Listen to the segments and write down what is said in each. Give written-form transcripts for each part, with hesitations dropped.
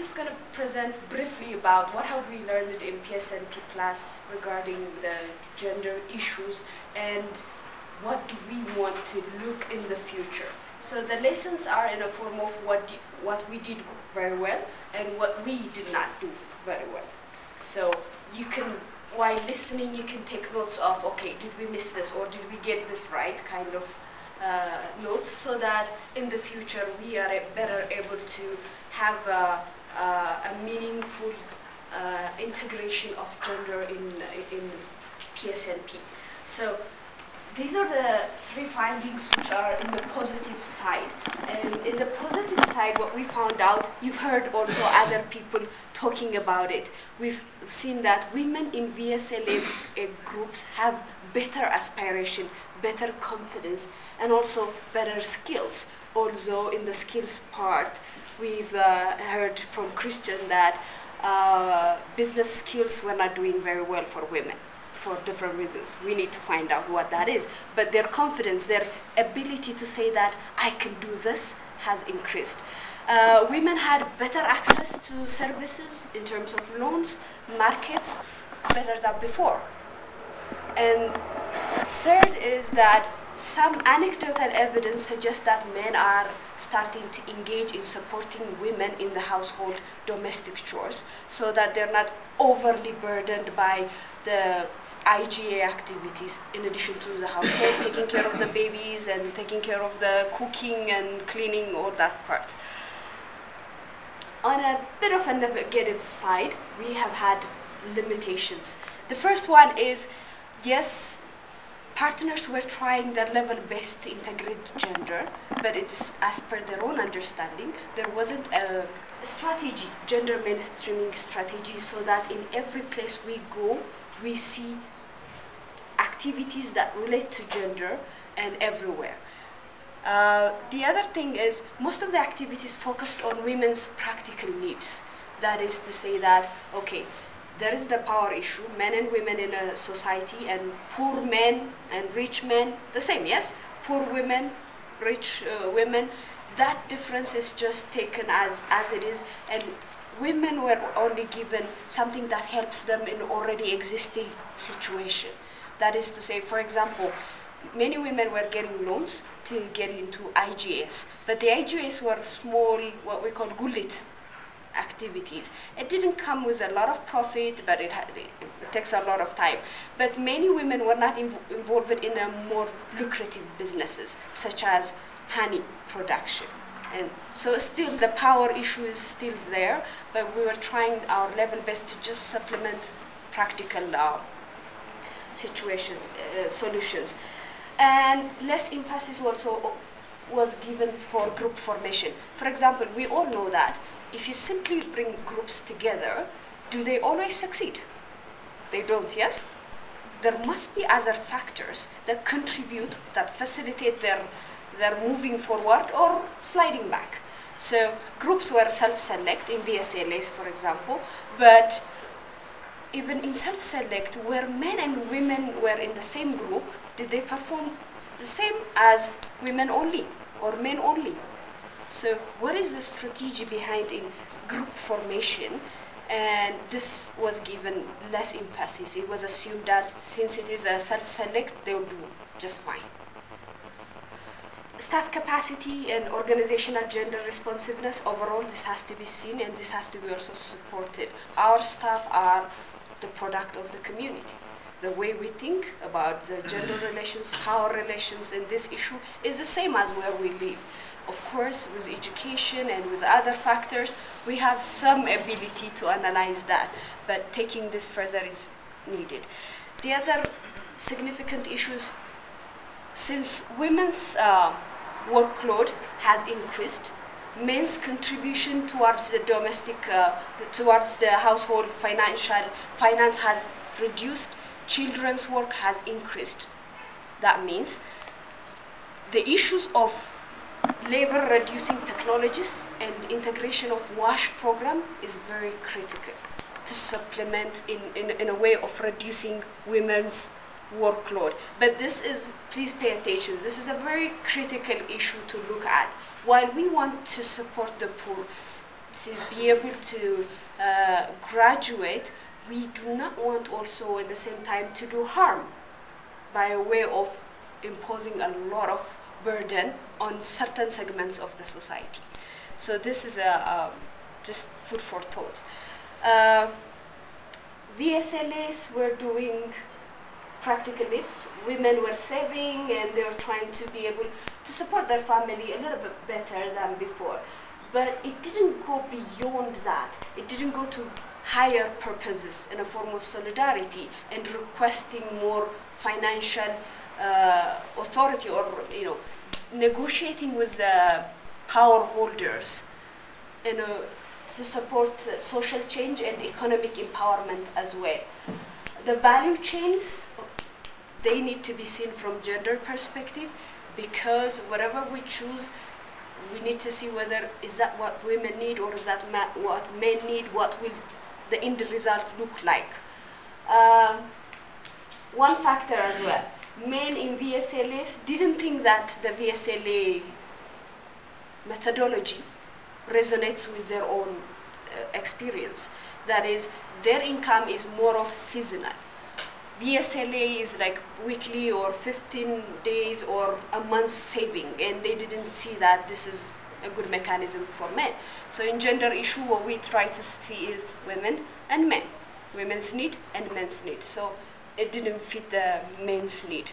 just going to present briefly about what have we learned in PSNP Plus regarding the gender issues and what do we want to look in the future. So the lessons are in a form of what we did very well and what we did not do very well. So you can, while listening, you can take notes of, okay, did we miss this or did we get this right, kind of notes, so that in the future we are better able to have a meaningful integration of gender in PSNP. So these are the 3 findings which are in the positive side. And in the positive side, what we found out, you've heard also other people talking about it. We've seen that women in VSLA groups have better aspiration, better confidence, and also better skills. Also in the skills part, we've heard from Christian that business skills were not doing very well for women, for different reasons. We need to find out what that is. But their confidence, their ability to say that I can do this has increased. Women had better access to services in terms of loans, markets, better than before. And third is that some anecdotal evidence suggests that men are starting to engage in supporting women in the household domestic chores so that they're not overly burdened by the IGA activities in addition to the household, taking care of the babies and taking care of the cooking and cleaning, all that part. On a bit of a negative side, we have had limitations. The first one is, yes, partners were trying their level best to integrate gender, but it is as per their own understanding. There wasn't a strategy, gender mainstreaming strategy, so that in every place we go, we see activities that relate to gender and everywhere. The other thing is, most of the activities focused on women's practical needs. That is to say that, okay, there is the power issue, men and women in a society, and poor men and rich men, the same, yes? Poor women, rich women, that difference is just taken as it is, and women were only given something that helps them in already existing situation. That is to say, for example, many women were getting loans to get into IGS, but the IGS were small, what we call gulit activities. It didn't come with a lot of profit, but it takes a lot of time. But many women were not involved in a more lucrative businesses, such as honey production. And so still the power issue is still there, but we were trying our level best to just supplement practical solutions. And less emphasis also was given for group formation. For example, we all know that if you simply bring groups together, do they always succeed? They don't, yes? There must be other factors that contribute, that facilitate their moving forward or sliding back. So groups were self-select in VSLAs, for example, but even in self-select, where men and women were in the same group, did they perform the same as women only or men only? So what is the strategy behind in group formation? And this was given less emphasis. It was assumed that since it is a self-select, they'll do just fine. Staff capacity and organizational gender responsiveness, overall this has to be seen and this has to be also supported. Our staff are the product of the community. The way we think about the gender relations, power relations in this issue is the same as where we live. Of course, with education and with other factors, we have some ability to analyze that, but taking this further is needed. The other significant issues, since women's workload has increased, men's contribution towards the domestic, towards the household finance has reduced, children's work has increased. That means the issues of labor reducing technologies and integration of WASH program is very critical to supplement in a way of reducing women's workload. But this is, please pay attention, this is a very critical issue to look at. While we want to support the poor, to be able to graduate, we do not want also at the same time to do harm by way of imposing a lot of burden on certain segments of the society. So this is just food for thought. VSLAs were doing practical needs. Women were saving and they were trying to be able to support their family a little bit better than before. But it didn't go beyond that. It didn't go to higher purposes in a form of solidarity and requesting more financial authority, or negotiating with the power holders to support social change and economic empowerment as well. The value chains, they need to be seen from gender perspective, because whatever we choose, we need to see whether is that what women need or is that what men need, what will the end result look like. One factor as well, men in VSLAs didn't think that the VSLA methodology resonates with their own experience. That is, their income is more of seasonal. VSLA is like weekly or 15 days or a month saving, and they didn't see that this is a good mechanism for men. So in gender issue, what we try to see is women and men, women's need and men's need. So it didn't fit the men's need.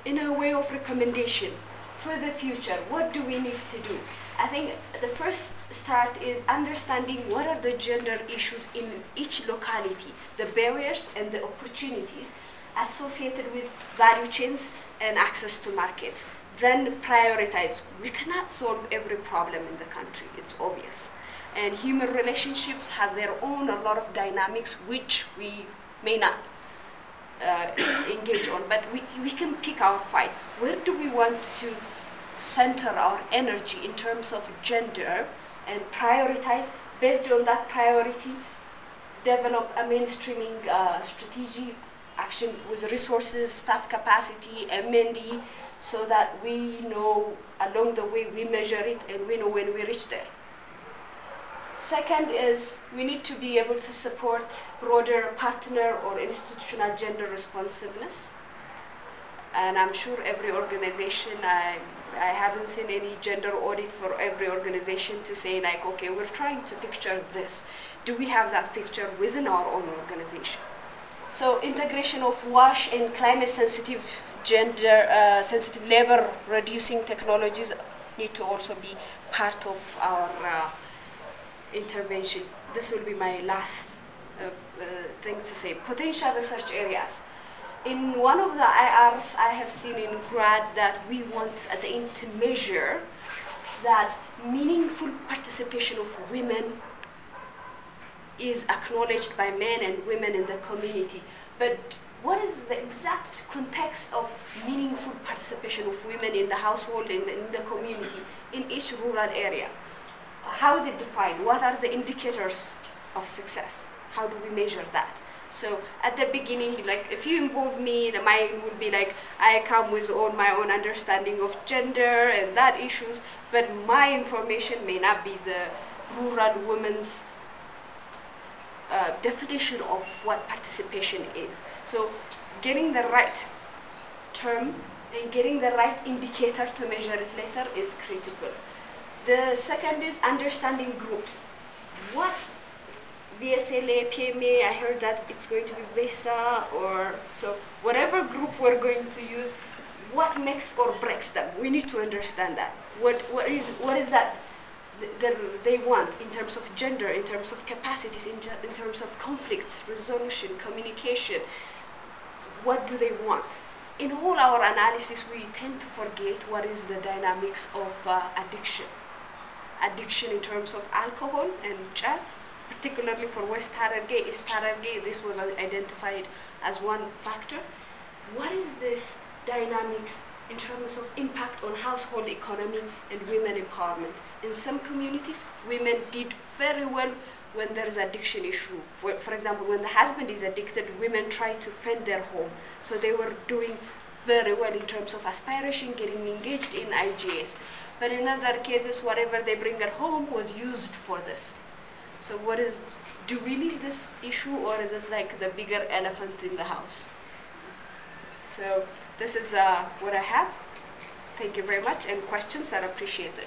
In a way of recommendation for the future, what do we need to do? I think the first start is understanding what are the gender issues in each locality, the barriers and the opportunities associated with value chains and access to markets. Then prioritize. We cannot solve every problem in the country, it's obvious. And human relationships have their own a lot of dynamics which we may not engage on, but we can pick our fight. Where do we want to center our energy in terms of gender and prioritize? Based on that priority, develop a mainstreaming strategy, action with resources, staff capacity, M&D, so that we know along the way we measure it and we know when we reach there. Second is we need to be able to support broader partner or institutional gender responsiveness. And I'm sure every organization, I haven't seen any gender audit for every organization to say like, okay, we're trying to picture this. Do we have that picture within our own organization? So integration of WASH and climate sensitive sensitive labor reducing technologies need to also be part of our intervention. This will be my last thing to say. Potential research areas. In one of the IRs I have seen in grad that we want at the end to measure that meaningful participation of women is acknowledged by men and women in the community. But what is the exact context of meaningful participation of women in the household and in the community in each rural area? How is it defined? What are the indicators of success? How do we measure that? So at the beginning, like if you involve me, mine would be like, I come with all my own understanding of gender and that issues, but my information may not be the rural women's definition of what participation is. So getting the right term and getting the right indicator to measure it later is critical. The second is understanding groups. What VSLA, PMA, I heard that it's going to be VESA, or so whatever group we're going to use, what makes or breaks them? We need to understand that. What is that they want in terms of gender, in terms of capacities, in terms of conflicts, resolution, communication. What do they want? In all our analysis, we tend to forget what is the dynamics of addiction. Addiction in terms of alcohol and chat, particularly for West Hararghe, East Hararghe, this was identified as one factor. What is this dynamics in terms of impact on household economy and women empowerment? In some communities, women did very well when there is addiction issue. For example, when the husband is addicted, women try to fend their home. So they were doing very well in terms of aspiration, getting engaged in IGAs. But in other cases, whatever they bring at home was used for this. So do we leave this issue, or is it like the bigger elephant in the house? So this is what I have. Thank you very much, and questions are appreciated.